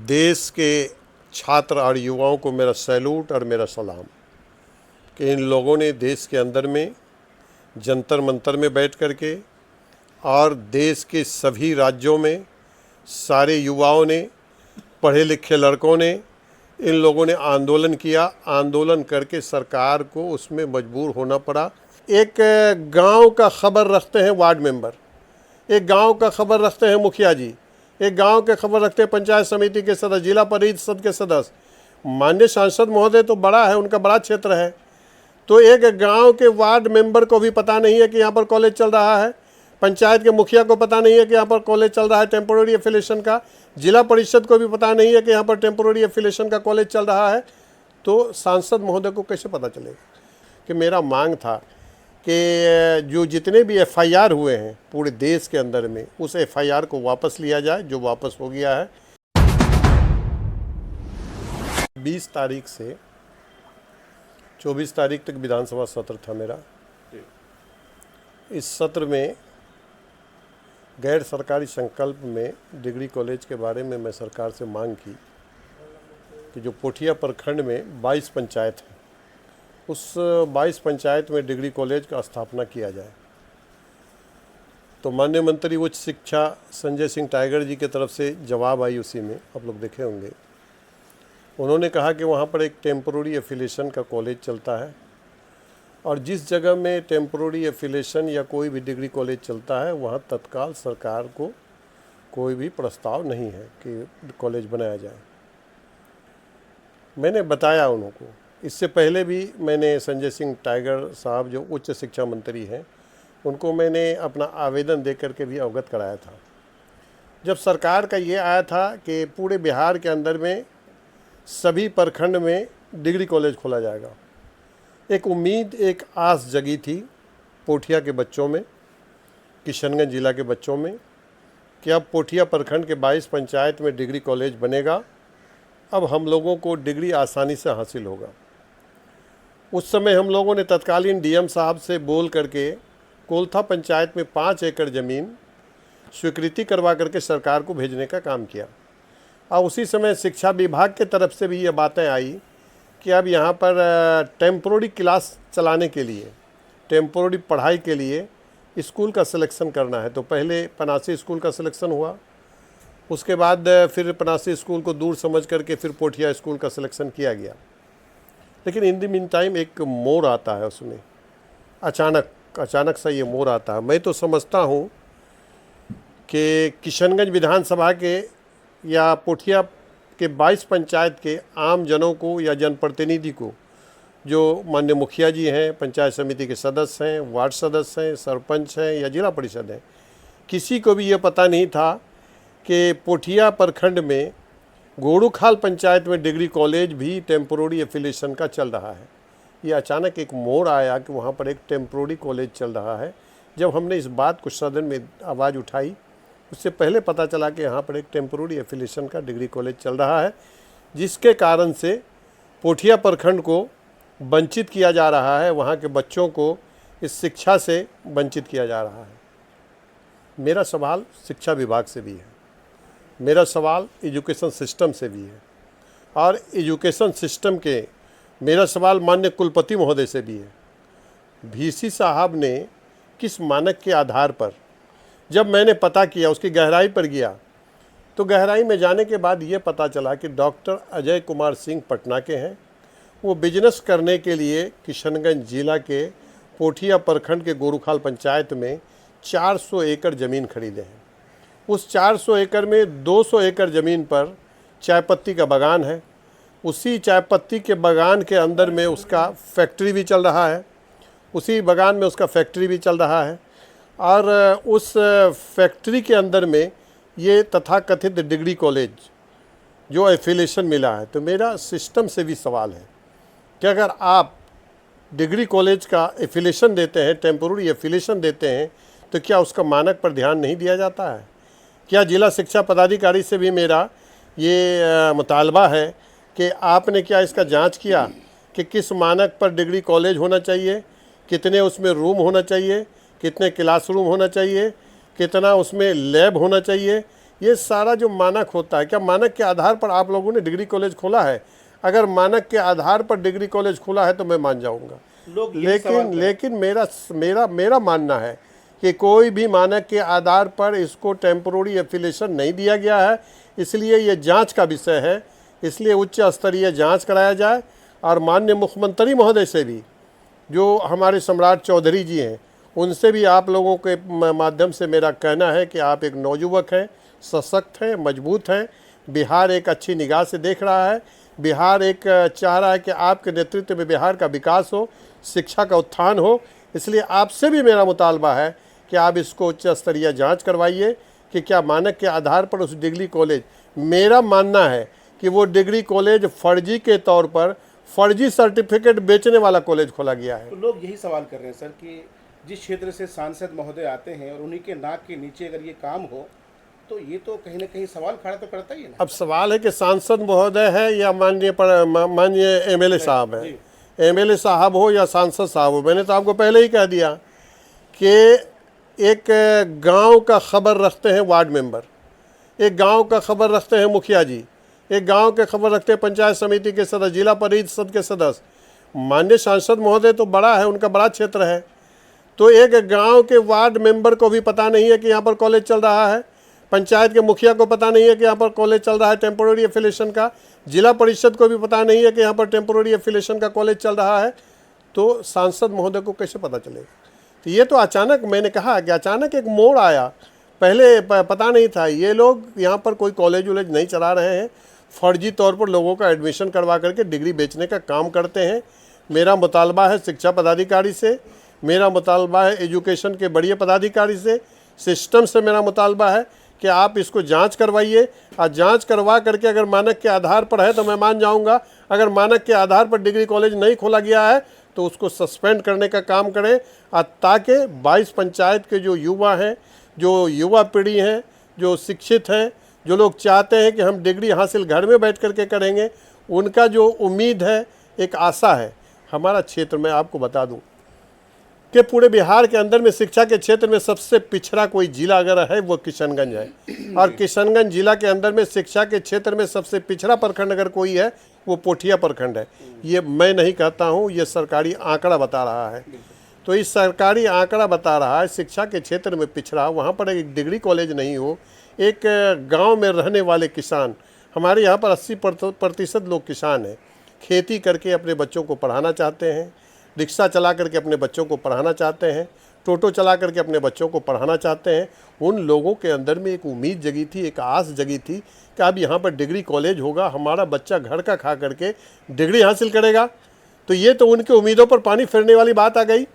देश के छात्र और युवाओं को मेरा सैल्यूट और मेरा सलाम कि इन लोगों ने देश के अंदर में जंतर मंतर में बैठ कर के और देश के सभी राज्यों में सारे युवाओं ने, पढ़े लिखे लड़कों ने, इन लोगों ने आंदोलन किया। आंदोलन करके सरकार को उसमें मजबूर होना पड़ा। एक गांव का खबर रखते हैं वार्ड मेंबर, एक गांव का खबर रखते हैं मुखिया जी, एक गांव के खबर रखते हैं पंचायत समिति के सदस्य, जिला परिषद के सदस्य। माननीय सांसद महोदय तो बड़ा है, उनका बड़ा क्षेत्र है, तो एक गांव के वार्ड मेंबर को भी पता नहीं है कि यहाँ पर कॉलेज चल रहा है, पंचायत के मुखिया को पता नहीं है कि यहाँ पर कॉलेज चल रहा है टेम्पोररी एफिलिएशन का, जिला परिषद को भी पता नहीं है कि यहाँ पर टेम्पोररी एफिलिएशन का कॉलेज चल रहा है। तो सांसद महोदय को कैसे पता चलेगा? कि मेरा मांग था कि जो जितने भी एफआईआर हुए हैं पूरे देश के अंदर में, उस एफआईआर को वापस लिया जाए, जो वापस हो गया है। 20 तारीख से 24 तारीख तक विधानसभा सत्र था मेरा। इस सत्र में गैर सरकारी संकल्प में डिग्री कॉलेज के बारे में मैं सरकार से मांग की कि जो पोठिया प्रखंड में 22 पंचायत हैं, उस 22 पंचायत में डिग्री कॉलेज का स्थापना किया जाए। तो माननीय मंत्री उच्च शिक्षा संजय सिंह टाइगर जी की तरफ से जवाब आई, उसी में आप लोग देखे होंगे। उन्होंने कहा कि वहाँ पर एक टेम्पोररी एफिलिएशन का कॉलेज चलता है और जिस जगह में टेम्पोररी एफिलिएशन या कोई भी डिग्री कॉलेज चलता है वहाँ तत्काल सरकार को कोई भी प्रस्ताव नहीं है कि कॉलेज बनाया जाए। मैंने बताया उनको, इससे पहले भी मैंने संजय सिंह टाइगर साहब जो उच्च शिक्षा मंत्री हैं, उनको मैंने अपना आवेदन दे करके भी अवगत कराया था। जब सरकार का ये आया था कि पूरे बिहार के अंदर में सभी प्रखंड में डिग्री कॉलेज खोला जाएगा, एक उम्मीद, एक आस जगी थी पोठिया के बच्चों में, किशनगंज जिला के बच्चों में, कि अब पोठिया प्रखंड के 22 पंचायत में डिग्री कॉलेज बनेगा, अब हम लोगों को डिग्री आसानी से हासिल होगा। उस समय हम लोगों ने तत्कालीन डीएम साहब से बोल करके कोलथा पंचायत में 5 एकड़ ज़मीन स्वीकृति करवा करके सरकार को भेजने का काम किया। और उसी समय शिक्षा विभाग के तरफ से भी ये बातें आई कि अब यहाँ पर टेम्पोररी क्लास चलाने के लिए, टेम्पोररी पढ़ाई के लिए स्कूल का सिलेक्शन करना है। तो पहले पनासी स्कूल का सिलेक्शन हुआ, उसके बाद फिर पनासी स्कूल को दूर समझ करके फिर पोठिया स्कूल का सिलेक्शन किया गया। लेकिन इन द मीन टाइम एक मोड़ आता है उसमें, अचानक सा ये मोड़ आता है। मैं तो समझता हूँ कि किशनगंज विधानसभा के या पोठिया के 22 पंचायत के आम जनों को या जनप्रतिनिधि को, जो माननीय मुखिया जी हैं, पंचायत समिति के सदस्य हैं, वार्ड सदस्य हैं, सरपंच हैं या जिला परिषद हैं, किसी को भी ये पता नहीं था कि पोठिया प्रखंड में गोड़ूखाल पंचायत में डिग्री कॉलेज भी टेम्पोररी एफिलिएशन का चल रहा है। ये अचानक एक मोड़ आया कि वहाँ पर एक टेम्पोररी कॉलेज चल रहा है। जब हमने इस बात को सदन में आवाज़ उठाई, उससे पहले पता चला कि यहाँ पर एक टेम्पोररी एफिलिएशन का डिग्री कॉलेज चल रहा है, जिसके कारण से पोठिया प्रखंड को वंचित किया जा रहा है, वहाँ के बच्चों को इस शिक्षा से वंचित किया जा रहा है। मेरा सवाल शिक्षा विभाग से भी है, मेरा सवाल एजुकेशन सिस्टम से भी है, और एजुकेशन सिस्टम के मेरा सवाल माननीय कुलपति महोदय से भी है। वीसी साहब ने किस मानक के आधार पर, जब मैंने पता किया, उसकी गहराई पर गया, तो गहराई में जाने के बाद ये पता चला कि डॉक्टर अजय कुमार सिंह पटना के हैं। वो बिजनेस करने के लिए किशनगंज जिला के पोठिया प्रखंड के गोरूखाल पंचायत में 400 एकड़ ज़मीन खरीदे हैं। उस 400 एकड़ में 200 एकड़ ज़मीन पर चाय पत्ती का बागान है। उसी चाय पत्ती के बागान के अंदर में उसका फैक्ट्री भी चल रहा है, उसी बागान में उसका फैक्ट्री भी चल रहा है, और उस फैक्ट्री के अंदर में ये तथाकथित डिग्री कॉलेज जो एफिलिएशन मिला है। तो मेरा सिस्टम से भी सवाल है कि अगर आप डिग्री कॉलेज का एफिलिएशन देते हैं, टेम्पोररी एफिलिएशन देते हैं, तो क्या उसका मानक पर ध्यान नहीं दिया जाता है? क्या जिला शिक्षा पदाधिकारी से भी मेरा ये मुतालबा है कि आपने क्या इसका जांच किया कि किस मानक पर डिग्री कॉलेज होना चाहिए, कितने उसमें रूम होना चाहिए, कितने क्लासरूम होना चाहिए, कितना उसमें लैब होना चाहिए, ये सारा जो मानक होता है, क्या मानक के आधार पर आप लोगों ने डिग्री कॉलेज खोला है? अगर मानक के आधार पर डिग्री कॉलेज खोला है तो मैं मान जाऊंगा। लेकिन मेरा मेरा मेरा मानना है कि कोई भी मानक के आधार पर इसको टेम्पोररी एफिलिएशन नहीं दिया गया है, इसलिए ये जांच का विषय है। इसलिए उच्च स्तरीय जांच कराया जाए और माननीय मुख्यमंत्री महोदय से भी, जो हमारे सम्राट चौधरी जी हैं, उनसे भी आप लोगों के माध्यम से मेरा कहना है कि आप एक नौजुवक हैं, सशक्त हैं, मजबूत हैं। बिहार एक अच्छी निगाह से देख रहा है। बिहार एक चाह रहा है कि आपके नेतृत्व में बिहार का विकास हो, शिक्षा का उत्थान हो। इसलिए आपसे भी मेरा मुतालबा है कि आप इसको उच्च स्तरीय जांच करवाइए कि क्या मानक के आधार पर उस डिग्री कॉलेज, मेरा मानना है कि वो डिग्री कॉलेज फर्जी के तौर पर फर्जी सर्टिफिकेट बेचने वाला कॉलेज खोला गया है। तो लोग यही सवाल कर रहे हैं सर कि जिस क्षेत्र से सांसद महोदय आते हैं और उन्हीं के नाक के नीचे अगर ये काम हो तो ये तो कहीं ना कहीं सवाल खड़ा तो करता ही है ना। अब सवाल है कि सांसद महोदय है या माननीय एमएलए साहब है, एमएलए साहब हो या सांसद साहब हो। मैंने तो आपको पहले ही कह दिया कि एक गांव का खबर रखते हैं वार्ड मेंबर, एक गांव का खबर रखते हैं मुखिया जी, एक गांव के खबर रखते हैं पंचायत समिति के सदस्य, जिला परिषद के सदस्य। माननीय सांसद महोदय तो बड़ा है, उनका बड़ा क्षेत्र है, तो एक गांव के वार्ड मेंबर को भी पता नहीं है कि यहाँ पर कॉलेज चल रहा है, पंचायत के मुखिया को पता नहीं है कि यहाँ पर कॉलेज चल रहा है टेम्पोररी एफिलिएशन का, जिला परिषद को भी पता नहीं है कि यहाँ पर टेम्पोररी एफिलिएशन का कॉलेज चल रहा है, तो सांसद महोदय को कैसे पता चलेगा? तो ये तो अचानक, मैंने कहा कि अचानक एक मोड़ आया, पहले पता नहीं था। ये लोग यहाँ पर कोई कॉलेज वॉलेज नहीं चला रहे हैं, फर्जी तौर पर लोगों का एडमिशन करवा करके डिग्री बेचने का काम करते हैं। मेरा मुतालबा है शिक्षा पदाधिकारी से, मेरा मुतालबा है एजुकेशन के बड़े पदाधिकारी से, सिस्टम से मेरा मुतालबा है कि आप इसको जांच करवाइए, और जांच करवा करके अगर मानक के आधार पर है तो मैं मान जाऊंगा। अगर मानक के आधार पर डिग्री कॉलेज नहीं खोला गया है तो उसको सस्पेंड करने का काम करें, ताकि 22 पंचायत के जो युवा हैं, जो युवा पीढ़ी हैं, जो शिक्षित हैं, जो लोग चाहते हैं कि हम डिग्री हासिल घर में बैठ करके करेंगे, उनका जो उम्मीद है, एक आशा है। हमारा क्षेत्र में आपको बता दूं कि पूरे बिहार के अंदर में शिक्षा के क्षेत्र में सबसे पिछड़ा कोई जिला अगर है वो किशनगंज है, और किशनगंज जिला के अंदर में शिक्षा के क्षेत्र में सबसे पिछड़ा प्रखंड अगर कोई है वो पोठिया प्रखंड है। ये मैं नहीं कहता हूँ, ये सरकारी आंकड़ा बता रहा है। तो इस सरकारी आंकड़ा बता रहा है शिक्षा के क्षेत्र में पिछड़ा, वहाँ पर एक डिग्री कॉलेज नहीं हो। एक गाँव में रहने वाले किसान, हमारे यहाँ पर 80% लोग किसान हैं, खेती करके अपने बच्चों को पढ़ाना चाहते हैं, रिक्शा चला करके अपने बच्चों को पढ़ाना चाहते हैं, टोटो चला करके अपने बच्चों को पढ़ाना चाहते हैं। उन लोगों के अंदर में एक उम्मीद जगी थी, एक आस जगी थी कि अब यहाँ पर डिग्री कॉलेज होगा, हमारा बच्चा घर का खा करके डिग्री हासिल करेगा। तो ये तो उनकी उम्मीदों पर पानी फेरने वाली बात आ गई।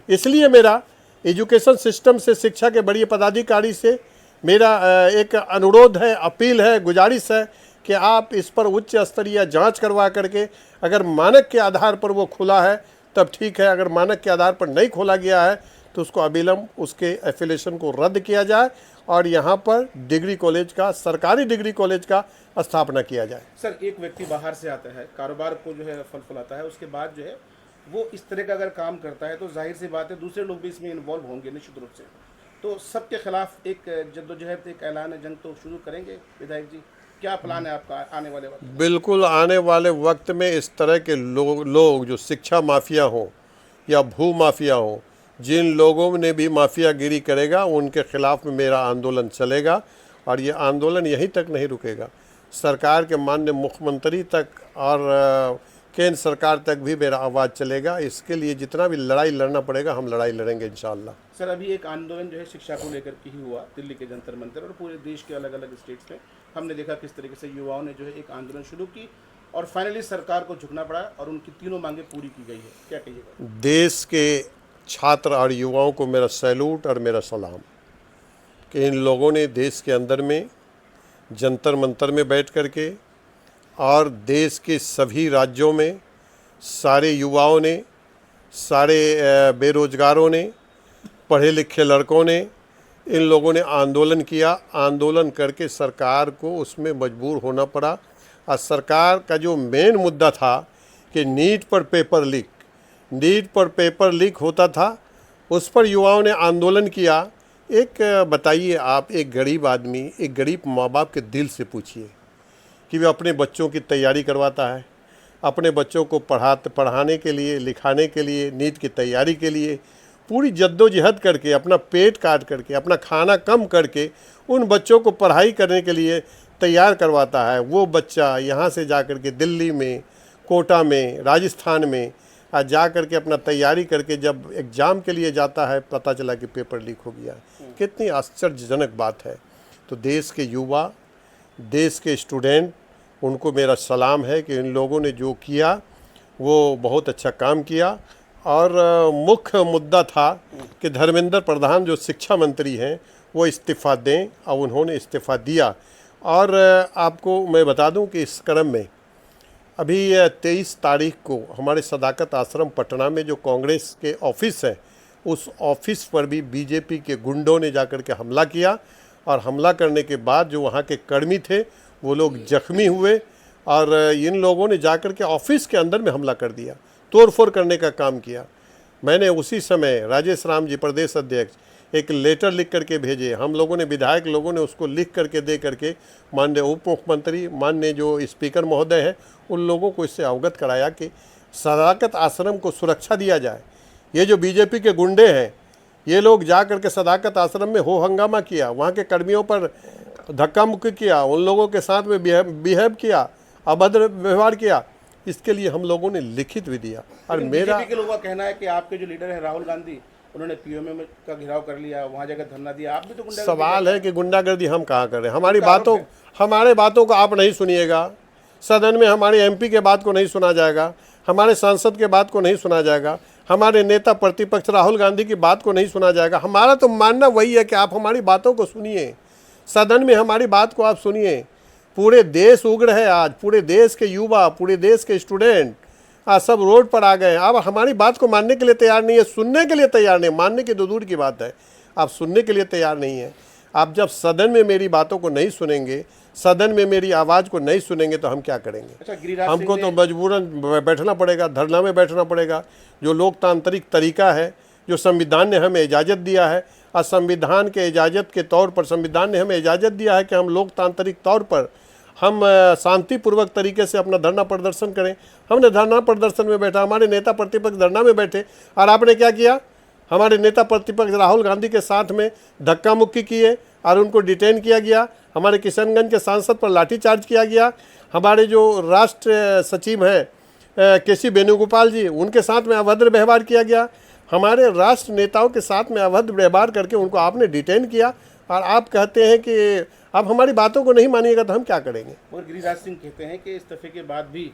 इसलिए मेरा एजुकेशन सिस्टम से, शिक्षा के बड़े पदाधिकारी से मेरा एक अनुरोध है, अपील है, गुजारिश है कि आप इस पर उच्च स्तरीय जाँच करवा करके, अगर मानक के आधार पर वो खुला है तब ठीक है, अगर मानक के आधार पर नहीं खोला गया है तो उसको अविलंब उसके एफिलिएशन को रद्द किया जाए और यहाँ पर डिग्री कॉलेज का, सरकारी डिग्री कॉलेज का स्थापना किया जाए। सर, एक व्यक्ति बाहर से आता है, कारोबार को जो है फल फलाता है, उसके बाद जो है वो इस तरह का अगर काम करता है तो जाहिर सी बात है दूसरे लोग भी इसमें इन्वॉल्व होंगे निश्चित रूप से। तो सबके खिलाफ एक जद्दोजहद, एक ऐलान जंग तो शुरू करेंगे विधायक जी? क्या प्लान है आपका आने वाले वक्त में? बिल्कुल, आने वाले वक्त में इस तरह के लोग जो शिक्षा माफिया हों या भू माफिया हों, जिन लोगों ने भी माफियागिरी करेगा उनके खिलाफ में मेरा आंदोलन चलेगा, और ये आंदोलन यहीं तक नहीं रुकेगा। सरकार के माननीय मुख्यमंत्री तक और केंद्र सरकार तक भी मेरा आवाज़ चलेगा। इसके लिए जितना भी लड़ाई लड़ना पड़ेगा हम लड़ाई लड़ेंगे इंशाअल्लाह। सर, अभी एक आंदोलन जो है शिक्षा को लेकर के ही हुआ दिल्ली के जंतर मंतर और पूरे देश के अलग अलग स्टेट्स में। हमने देखा किस तरीके से युवाओं ने जो है एक आंदोलन शुरू की और फाइनली सरकार को झुकना पड़ा और उनकी तीनों मांगे पूरी की गई है। क्या कहिएगा? देश के छात्र और युवाओं को मेरा सैल्यूट और मेरा सलाम कि इन लोगों ने देश के अंदर में जंतर मंतर में बैठ करके और देश के सभी राज्यों में सारे युवाओं ने, सारे बेरोजगारों ने, पढ़े लिखे लड़कों ने, इन लोगों ने आंदोलन किया। आंदोलन करके सरकार को उसमें मजबूर होना पड़ा। और सरकार का जो मेन मुद्दा था कि नीट पर पेपर लीक होता था, उस पर युवाओं ने आंदोलन किया एक बताइए, आप एक गरीब आदमी, एक गरीब माँ बाप के दिल से पूछिए कि वे अपने बच्चों की तैयारी करवाता है, अपने बच्चों को पढ़ाने के लिए, लिखाने के लिए, नीट की तैयारी के लिए पूरी जद्दोजहद करके, अपना पेट काट करके, अपना खाना कम करके उन बच्चों को पढ़ाई करने के लिए तैयार करवाता है। वो बच्चा यहाँ से जा कर के दिल्ली में, कोटा में, राजस्थान में जा कर के अपना तैयारी करके जब एग्ज़ाम के लिए जाता है, पता चला कि पेपर लीक हो गया। कितनी आश्चर्यजनक बात है। तो देश के युवा, देश के स्टूडेंट, उनको मेरा सलाम है कि इन लोगों ने जो किया वो बहुत अच्छा काम किया। और मुख्य मुद्दा था कि धर्मेंद्र प्रधान जो शिक्षा मंत्री हैं वो इस्तीफ़ा दें, और उन्होंने इस्तीफ़ा दिया। और आपको मैं बता दूं कि इस क्रम में अभी 23 तारीख को हमारे सदाकत आश्रम पटना में जो कांग्रेस के ऑफिस है, उस ऑफिस पर भी बीजेपी के गुंडों ने जाकर के हमला किया। और हमला करने के बाद जो वहाँ के कर्मी थे वो लोग जख्मी हुए, और इन लोगों ने जाकर के ऑफिस के अंदर में हमला कर दिया, तोड़फोड़ करने का काम किया। मैंने उसी समय राजेश राम जी, प्रदेश अध्यक्ष, एक लेटर लिख करके भेजे। हम लोगों ने, विधायक लोगों ने उसको लिख करके दे करके माननीय उप मुख्यमंत्री, माननीय जो स्पीकर महोदय हैं, उन लोगों को इससे अवगत कराया कि सदाकत आश्रम को सुरक्षा दिया जाए। ये जो बीजेपी के गुंडे हैं, ये लोग जा करके सदाकत आश्रम में हो हंगामा किया, वहाँ के कर्मियों पर धक्का मुक्की किया, उन लोगों के साथ में बिहेव किया, अभद्र व्यवहार किया। इसके लिए हम लोगों ने लिखित भी दिया। और मेरा बीजेपी के लोगों का कहना है कि आपके जो लीडर है राहुल गांधी, उन्होंने पीएमए का घेराव कर लिया, वहाँ जाकर धरना दिया। आप भी तो गुंडागर्दी सवाल है कि गुंडागर्दी हम कहाँ कर रहे हैं? हमारे बातों को आप नहीं सुनिएगा। सदन में हमारे एमपी के बात को नहीं सुना जाएगा, हमारे सांसद के बात को नहीं सुना जाएगा, हमारे नेता प्रतिपक्ष राहुल गांधी की बात को नहीं सुना जाएगा। हमारा तो मानना वही है कि आप हमारी बातों को सुनिए, सदन में हमारी बात को आप सुनिए। पूरे देश उग्र है आज, पूरे देश के युवा, पूरे देश के स्टूडेंट आज सब रोड पर आ गए। अब हमारी बात को मानने के लिए तैयार नहीं है, सुनने के लिए तैयार नहीं। मानने की तो दूर की बात है, आप सुनने के लिए तैयार नहीं है। आप जब सदन में मेरी बातों को नहीं सुनेंगे, सदन में मेरी आवाज़ को नहीं सुनेंगे, तो हम क्या करेंगे? अच्छा, हमको तो मजबूरन बैठना पड़ेगा, धरना में बैठना पड़ेगा। जो लोकतांत्रिक तरीका है, जो संविधान ने हमें इजाज़त दिया है, और संविधान के इजाज़त के तौर पर संविधान ने हमें इजाज़त दिया है कि हम लोकतांत्रिक तौर पर हम शांतिपूर्वक तरीके से अपना धरना प्रदर्शन करें। हमने धरना प्रदर्शन में बैठा, हमारे नेता प्रतिपक्ष धरना में बैठे, और आपने क्या किया? हमारे नेता प्रतिपक्ष राहुल गांधी के साथ में धक्का मुक्की किए और उनको डिटेन किया गया। हमारे किशनगंज के सांसद पर लाठीचार्ज किया गया। हमारे जो राष्ट्र सचिव हैं केसी वेणुगोपाल जी, उनके साथ में अभद्र व्यवहार किया गया। हमारे राष्ट्र नेताओं के साथ में अभद्र व्यवहार करके उनको आपने डिटेन किया, और आप कहते हैं कि आप हमारी बातों को नहीं मानिएगा, तो हम क्या करेंगे? और गिरिराज सिंह कहते हैं कि इस्तीफे के बाद भी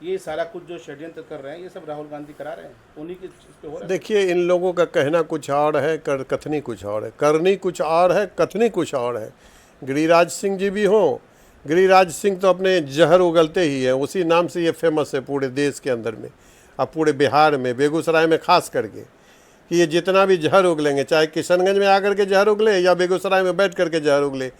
ये सारा कुछ जो षड्यंत्र कर रहे हैं, ये सब राहुल गांधी करा रहे हैं, उन्हीं के इस पे हो रहा है। देखिए, इन लोगों का कहना कुछ और है, कथनी कुछ और है, करनी कुछ और है, कथनी कुछ और है। गिरिराज सिंह जी भी हों, गिरिराज सिंह तो अपने जहर उगलते ही हैं, उसी नाम से ये फेमस है पूरे देश के अंदर में, और पूरे बिहार में, बेगूसराय में खास करके, कि ये जितना भी जहर उगलेंगे, चाहे किशनगंज में आकर के जहर उगले या बेगूसराय में बैठ करके जहर उगले,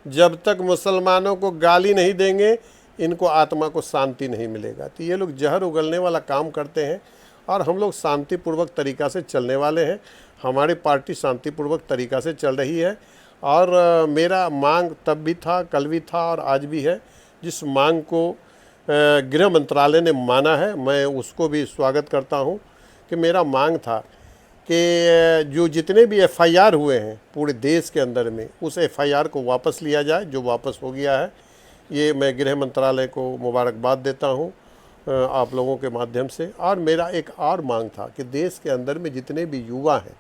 जब तक मुसलमानों को गाली नहीं देंगे, इनको आत्मा को शांति नहीं मिलेगा। तो ये लोग जहर उगलने वाला काम करते हैं, और हम लोग शांतिपूर्वक तरीक़ा से चलने वाले हैं। हमारी पार्टी शांतिपूर्वक तरीक़ा से चल रही है, और मेरा मांग तब भी था, कल भी था, और आज भी है। जिस मांग को गृह मंत्रालय ने माना है, मैं उसको भी स्वागत करता हूं। कि मेरा मांग था कि जो जितने भी एफआईआर हुए हैं पूरे देश के अंदर में, उस एफआईआर को वापस लिया जाए, जो वापस हो गया है। ये मैं गृह मंत्रालय को मुबारकबाद देता हूं आप लोगों के माध्यम से। और मेरा एक और मांग था कि देश के अंदर में जितने भी युवा हैं,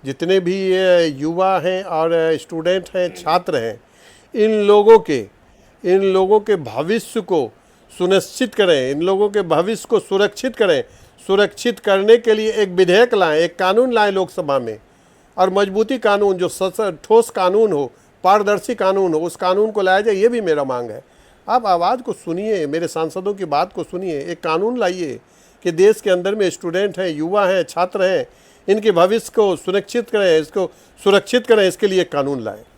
जितने भी युवा हैं और स्टूडेंट हैं, छात्र हैं, इन लोगों के भविष्य को सुनिश्चित करें, इन लोगों के भविष्य को सुरक्षित करें। सुरक्षित करने के लिए एक विधेयक लाएं, एक कानून लाएं लोकसभा में, और मजबूती कानून, जो ठोस कानून हो, पारदर्शी कानून हो, उस कानून को लाया जाए। ये भी मेरा मांग है। आप आवाज़ को सुनिए, मेरे सांसदों की बात को सुनिए, एक कानून लाइए कि देश के अंदर में स्टूडेंट हैं, युवा हैं, छात्र हैं, इनके भविष्य को सुरक्षित करें, इसको सुरक्षित करें, इसके लिए कानून लाएं।